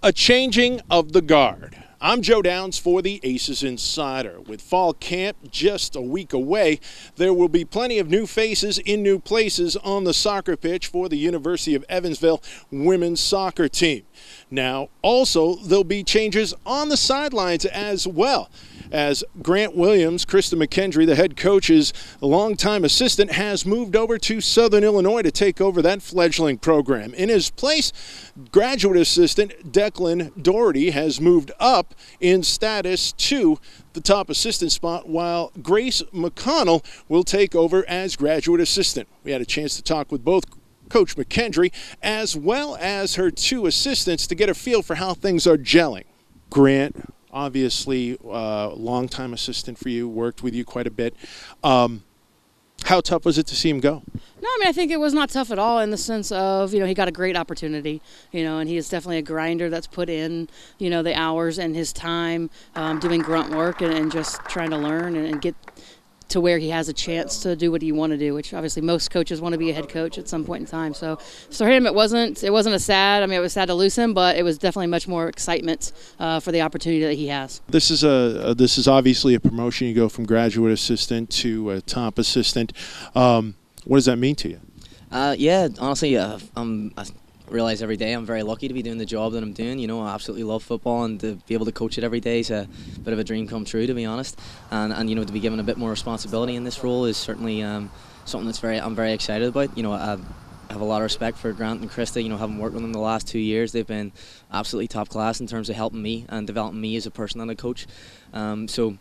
A changing of the guard. I'm Joe Downs for the ACES Insider. With fall camp just a week away, there will be plenty of new faces in new places on the soccer pitch for the University of Evansville women's soccer team. Now, also, there'll be changes on the sidelines as well, as Grant Williams, Krista McKendry, the head coach's longtime assistant, has moved over to Southern Illinois to take over that fledgling program. In his place, graduate assistant Declan Doherty has moved up in status to the top assistant spot, while Grace McConnell will take over as graduate assistant. We had a chance to talk with both Coach McKendry as well as her two assistants to get a feel for how things are gelling. Grant, obviously, longtime assistant for you, worked with you quite a bit. How tough was it to see him go? No, I mean, I think it was not tough at all in the sense of, he got a great opportunity, and he is definitely a grinder that's put in, the hours and his time doing grunt work and just trying to learn and get to where he has a chance to do what he want to do, which obviously most coaches want to be a head coach at some point in time. So for him, it wasn't a sad. I mean, it was sad to lose him, but it was definitely much more excitement for the opportunity that he has. This is obviously a promotion. You go from graduate assistant to a top assistant. What does that mean to you? Yeah, honestly, I realize every day I'm very lucky to be doing the job that I'm doing. I absolutely love football, and to be able to coach it every day is a bit of a dream come true, to be honest. And to be given a bit more responsibility in this role is certainly something that's I'm very excited about. I have a lot of respect for Grant and Krista. Having worked with them the last 2 years, they've been absolutely top class in terms of helping me and developing me as a person and a coach. So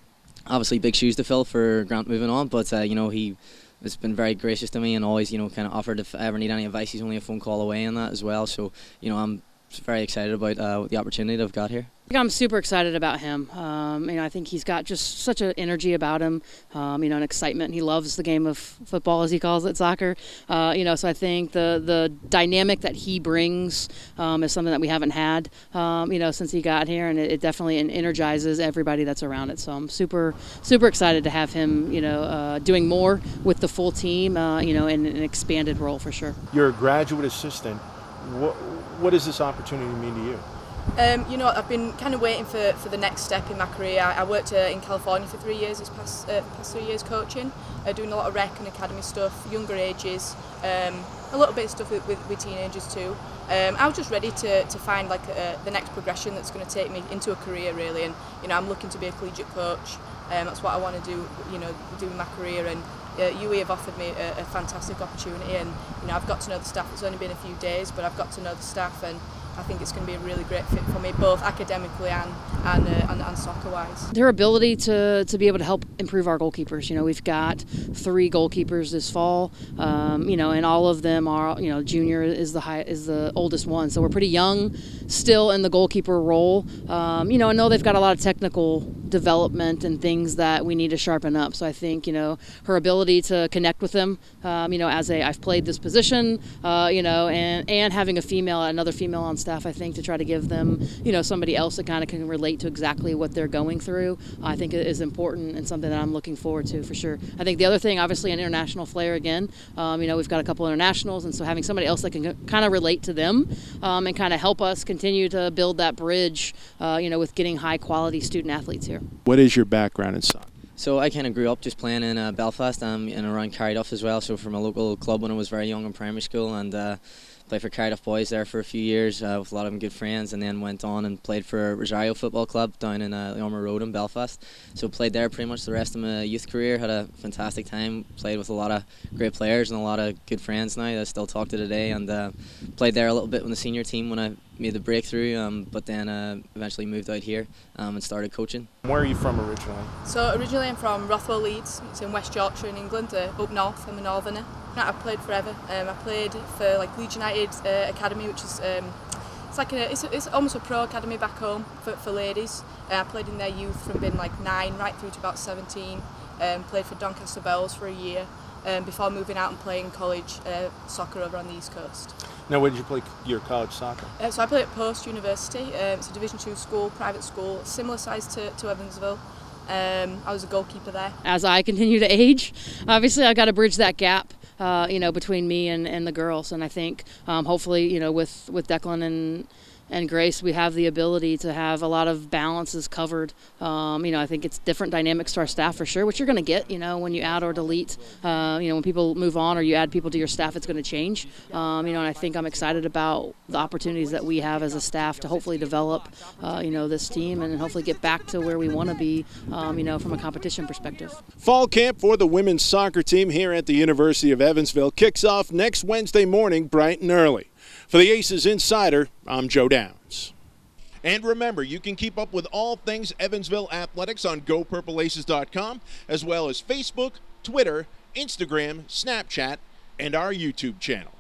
obviously big shoes to fill for Grant moving on, but he has been very gracious to me and always, kind of offered if I ever need any advice. He's only a phone call away on that as well. So, I'm very excited about the opportunity that I've got here. I'm super excited about him. I think he's got just such an energy about him, an excitement. He loves the game of football, as he calls it, soccer. So I think the dynamic that he brings is something that we haven't had, since he got here, and it definitely energizes everybody that's around it. So I'm super, super excited to have him, doing more with the full team, in an expanded role for sure. You're a graduate assistant. What does this opportunity mean to you? I've been kind of waiting for the next step in my career. I worked in California for 3 years, this past 3 years coaching, doing a lot of rec and academy stuff, younger ages, a little bit of stuff with teenagers too. I was just ready to find the next progression that's going to take me into a career really, and I'm looking to be a collegiate coach. That's what I want to do in my career, and UE have offered me a fantastic opportunity, and I've got to know the staff. It's only been a few days, but I've got to know the staff, and I think it's going to be a really great fit for me, both academically and soccer-wise. Their ability to be able to help improve our goalkeepers. We've got 3 goalkeepers this fall, and all of them are, junior is the oldest one, so we're pretty young still in the goalkeeper role. I know they've got a lot of technical development and things that we need to sharpen up. So I think, her ability to connect with them, I've played this position, and having another female on staff, I think, to try to give them, somebody else that kind of can relate to exactly what they're going through, I think is important and something that I'm looking forward to for sure. I think the other thing, obviously, an international flair again. We've got a couple internationals, and so having somebody else that can kind of relate to them and kind of help us continue to build that bridge, with getting high quality student athletes here. What is your background in soccer? So I kind of grew up just playing in Belfast and around Carryduff as well, so from a local club when I was very young in primary school, and played for Carryduff Boys there for a few years with a lot of them good friends, and then went on and played for Rosario Football Club down in the Armour Road in Belfast. So played there pretty much the rest of my youth career, had a fantastic time, played with a lot of great players and a lot of good friends now that I still talk to today, and played there a little bit with the senior team when I made the breakthrough, but then eventually moved out here and started coaching. Where are you from originally? So originally I'm from Rothwell, Leeds. It's in West Yorkshire in England, up north. I'm a northerner. I've played forever. I played for Leeds United Academy, which is it's almost a pro academy back home for ladies. I played in their youth from being 9 right through to about 17. Played for Doncaster Bells for a year before moving out and playing college soccer over on the East Coast. Now, where did you play your college soccer? So I played at Post University. It's a Division 2 school, private school, similar size to Evansville. I was a goalkeeper there. As I continue to age, obviously I've got to bridge that gap. Between me and the girls, and I think hopefully with Declan and Grace, we have the ability to have a lot of balances covered. I think it's different dynamics to our staff for sure, which you're going to get, when you add or delete. When people move on or you add people to your staff, it's going to change. And I think I'm excited about the opportunities that we have as a staff to hopefully develop, this team and hopefully get back to where we want to be, from a competition perspective. Fall camp for the women's soccer team here at the University of Evansville kicks off next Wednesday morning bright and early. For the ACES Insider, I'm Joe Downs. And remember, you can keep up with all things Evansville athletics on GoPurpleAces.com, as well as Facebook, Twitter, Instagram, Snapchat, and our YouTube channel.